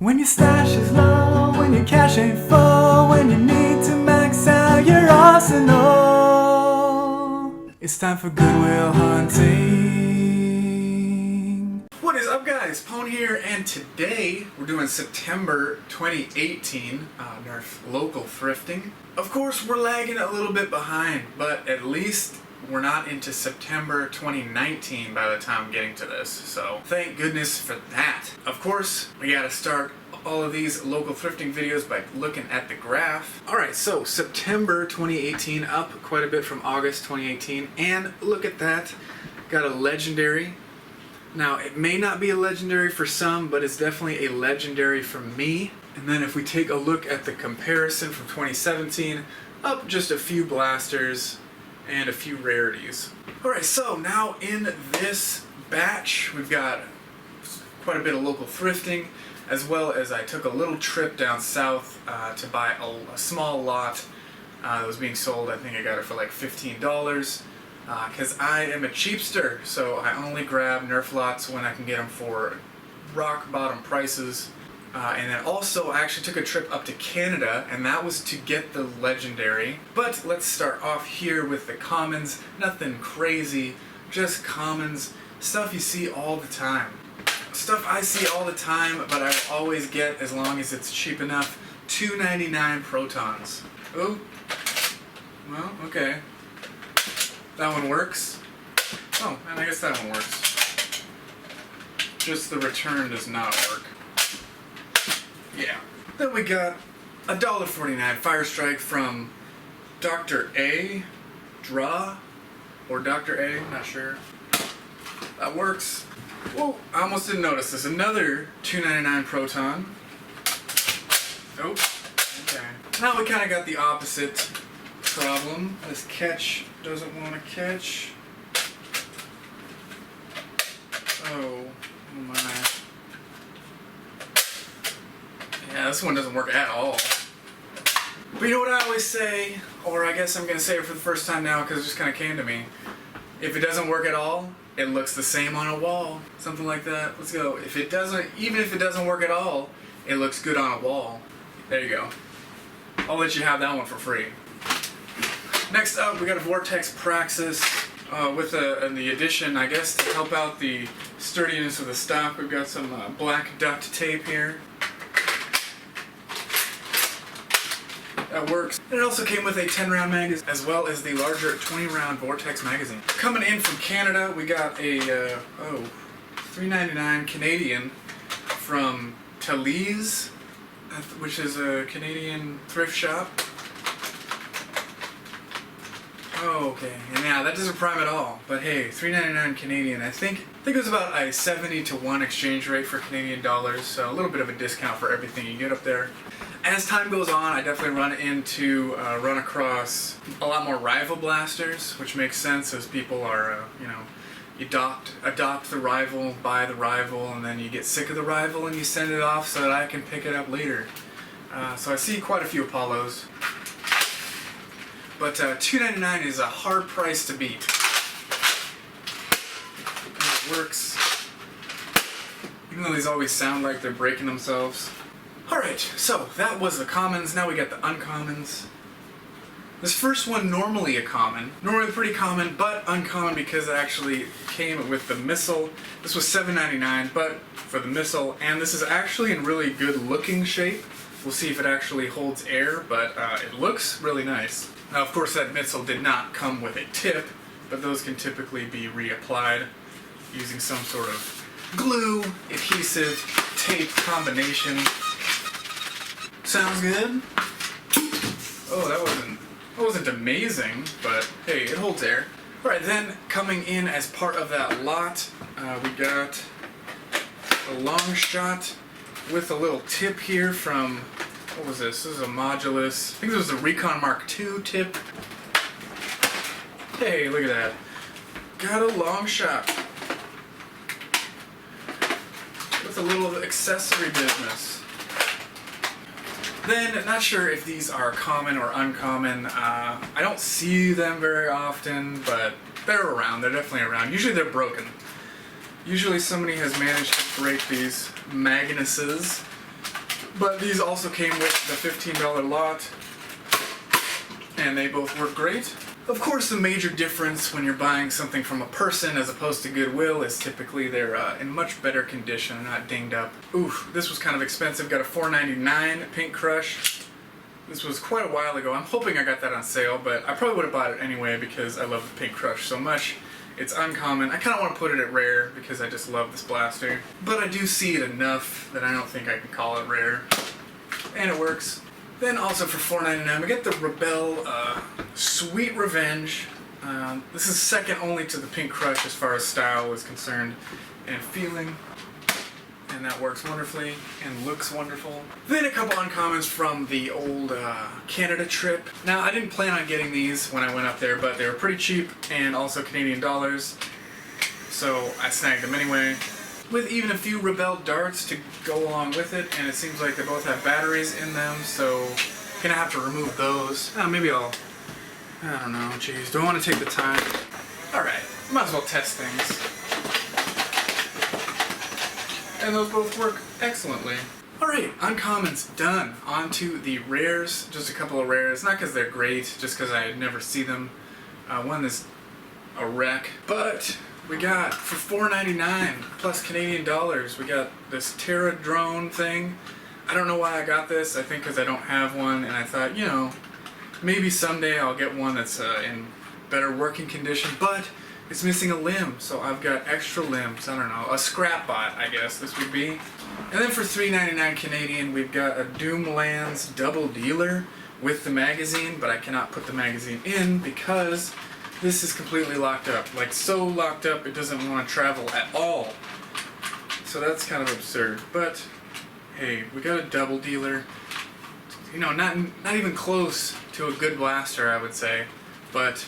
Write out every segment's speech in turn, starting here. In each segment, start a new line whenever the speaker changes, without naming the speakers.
When your stash is low, when your cash ain't full, when you need to max out your arsenal, it's time for Goodwill hunting. What is up, guys? Pwn here, and today we're doing September 2018 Nerf local thrifting. Of course, we're lagging a little bit behind, but at least we're not into September 2019 by the time I'm getting to this, so thank goodness for that. Of course, we gotta start all of these local thrifting videos by looking at the graph. Alright, so September 2018 up quite a bit from August 2018, and look at that, got a legendary. Now, it may not be a legendary for some, but it's definitely a legendary for me. And then if we take a look at the comparison from 2017, up just a few blasters and a few rarities. Alright, so now in this batch, we've got quite a bit of local thrifting, as well as I took a little trip down south to buy a small lot that was being sold. I think I got it for like $15, because I am a cheapster, so I only grab Nerf lots when I can get them for rock bottom prices. And then also, I actually took a trip up to Canada, and that was to get the legendary. But let's start off here with the commons. Nothing crazy, just commons. Stuff you see all the time. Stuff I see all the time, but I will always get as long as it's cheap enough. $2.99 protons. Oh, well, okay. That one works. Oh, and I guess that one works. Just the return does not work. Yeah. Then we got $1.49 Fire Strike from Dr. A. Draw, or Dr. A, not sure. That works. Whoa, I almost didn't notice this. Another $2.99 proton. Oh, okay. Now we kind of got the opposite problem. This catch doesn't want to catch. Oh my. Yeah, this one doesn't work at all. But you know what I always say, or I guess I'm going to say it for the first time now because it just kind of came to me. If it doesn't work at all, it looks the same on a wall. Something like that. Let's go. If it doesn't, even if it doesn't work at all, it looks good on a wall. There you go. I'll let you have that one for free. Next up, we got a Vortex Praxis with the addition, I guess, to help out the sturdiness of the stock. We've got some black duct tape here. That works. And it also came with a 10-round magazine, as well as the larger 20-round Vortex magazine. Coming in from Canada, we got a $3.99 Canadian from Talese, which is a Canadian thrift shop. Oh, okay. And yeah, that doesn't prime at all. But hey, $3.99 Canadian. I think it was about a 70-to-1 exchange rate for Canadian dollars, so a little bit of a discount for everything you get up there. As time goes on, I definitely run across a lot more rival blasters, which makes sense as people are, you adopt the rival, buy the rival, and then you get sick of the rival and you send it off so that I can pick it up later. So I see quite a few Apollos. But $2.99 is a hard price to beat. And it works, even though these always sound like they're breaking themselves. Alright, so that was the commons, now we got the uncommons. This first one normally a common, normally pretty common, but uncommon because it actually came with the missile. This was $7.99, but for the missile, and this is actually in really good looking shape. We'll see if it actually holds air, but it looks really nice. Now of course that missile did not come with a tip, but those can typically be reapplied using some sort of glue, adhesive, tape combination. Sounds good. Oh, that wasn't amazing, but hey, it holds air. Alright, then coming in as part of that lot, we got a long shot with a little tip here from, what was this? This is a Modulus. I think this was a Recon Mark II tip. Hey, look at that. Got a long shot with a little accessory business. Then, not sure if these are common or uncommon. I don't see them very often, but they're around. They're definitely around. Usually they're broken. Usually somebody has managed to break these Magnuses. But these also came with the $15 lot, and they both work great. Of course, the major difference when you're buying something from a person as opposed to Goodwill is typically they're in much better condition, not dinged up. Oof, this was kind of expensive. Got a $4.99 Paint Crush. This was quite a while ago. I'm hoping I got that on sale, but I probably would have bought it anyway because I love the Paint Crush so much. It's uncommon. I kind of want to put it at rare because I just love this blaster. But I do see it enough that I don't think I can call it rare. And it works. Then also for $4.99 we get the Rebel Sweet Revenge. This is second only to the Pink Crush as far as style is concerned and feeling. And that works wonderfully and looks wonderful. Then a couple uncommons from the old Canada trip. Now I didn't plan on getting these when I went up there, but they were pretty cheap and also Canadian dollars. So I snagged them anyway. With even a few Rebel darts to go along with it, and it seems like they both have batteries in them, so I'm gonna have to remove those. Maybe I don't know, jeez, do I want to take the time? Alright, might as well test things. And those both work excellently. Alright, uncommons done. On to the rares, just a couple of rares, not because they're great, just because I never see them. One is a wreck, but we got, for $4.99 plus Canadian dollars, we got this Terra drone thing. I don't know why I got this. I think because I don't have one, and I thought, you know, maybe someday I'll get one that's in better working condition, but it's missing a limb, so I've got extra limbs. I don't know, a scrap bot, I guess this would be. And then for $3.99 Canadian, we've got a Doomlands double dealer with the magazine, but I cannot put the magazine in because this is completely locked up. Like, so locked up it doesn't want to travel at all. So that's kind of absurd. But hey, we got a double dealer. You know, not even close to a good blaster, I would say. But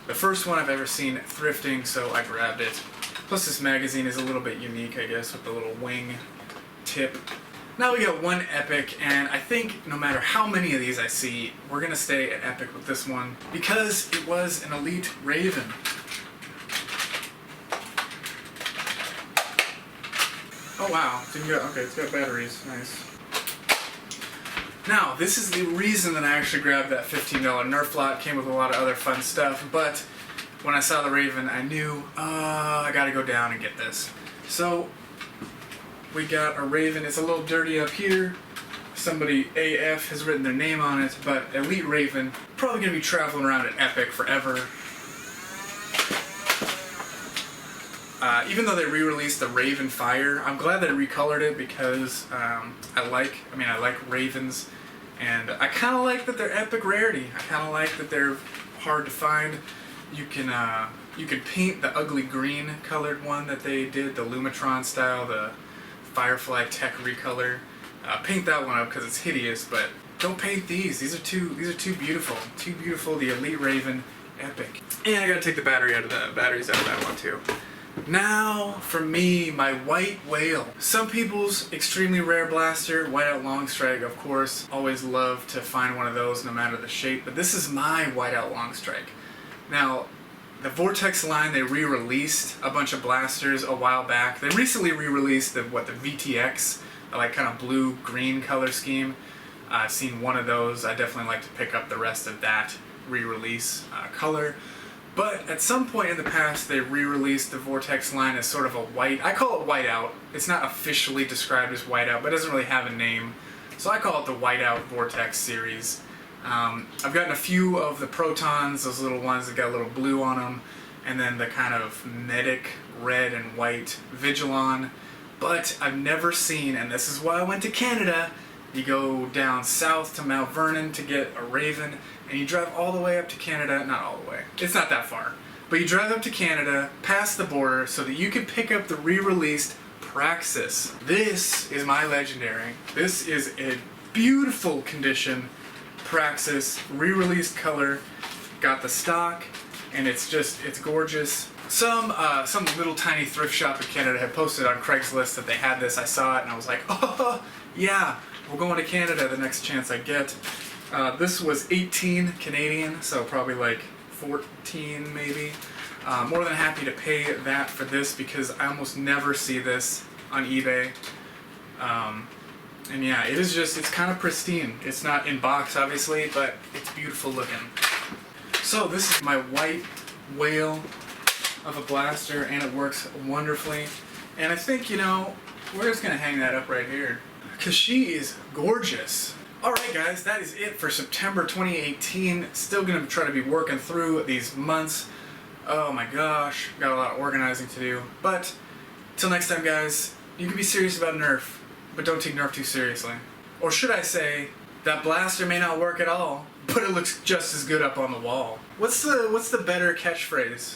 the first one I've ever seen thrifting, so I grabbed it. Plus this magazine is a little bit unique, I guess, with the little wing tip. Now we got one Epic, and I think no matter how many of these I see, we're gonna stay at Epic with this one because it was an Elite Raven. Oh wow, didn't get, okay, it's got batteries, nice. Now, this is the reason that I actually grabbed that $15 Nerf lot. Came with a lot of other fun stuff, but when I saw the Raven, I knew, I gotta go down and get this. So, we got a Raven. It's a little dirty up here. Somebody, AF, has written their name on it, but Elite Raven. Probably gonna be traveling around at Epic forever. Even though they re-released the Raven Fire, I'm glad they recolored it because I like Ravens, and I kind of like that they're epic rarity. I kind of like that they're hard to find. You can paint the ugly green colored one that they did, the Lumitron style, the Firefly Tech recolor. Paint that one up because it's hideous, but don't paint these. These are too beautiful. Too beautiful. The Elite Raven Epic. And I gotta take the batteries out of that one too. Now, for me, my White Whale. Some people's extremely rare blaster, Whiteout Long Strike, of course. Always love to find one of those no matter the shape, but this is my Whiteout Long Strike. Now, the Vortex line, they re-released a bunch of blasters a while back. They recently re-released the VTX, the like kind of blue-green color scheme. I've seen one of those. I definitely like to pick up the rest of that re-release color. But at some point in the past, they re-released the Vortex line as sort of a white. I call it Whiteout. It's not officially described as Whiteout, but it doesn't really have a name. So I call it the Whiteout Vortex series. I've gotten a few of the Protons, those little ones that got a little blue on them, and then the kind of medic red and white Vigilon. But I've never seen, and this is why I went to Canada, you go down south to Mount Vernon to get a Raven, and you drive all the way up to Canada, not all the way, it's not that far, but you drive up to Canada, past the border, so that you can pick up the re-released Praxis. This is my legendary. This is a beautiful condition Praxis, re-released color, got the stock, and it's gorgeous. Some little tiny thrift shop in Canada had posted on Craigslist that they had this. I saw it and I was like, oh yeah, we're going to Canada the next chance I get. This was 18 Canadian, so probably like 14 maybe. More than happy to pay that for this because I almost never see this on eBay. And yeah, it's kind of pristine. It's not in box, obviously, but it's beautiful looking. So this is my white whale of a blaster, and it works wonderfully. And I think, you know, we're just gonna hang that up right here, because she is gorgeous. Alright guys, that is it for September 2018. Still gonna try to be working through these months. Oh my gosh, got a lot of organizing to do. But, till next time guys, you can be serious about Nerf, but don't take Nerf too seriously. Or should I say, that blaster may not work at all, but it looks just as good up on the wall. What's the better catchphrase?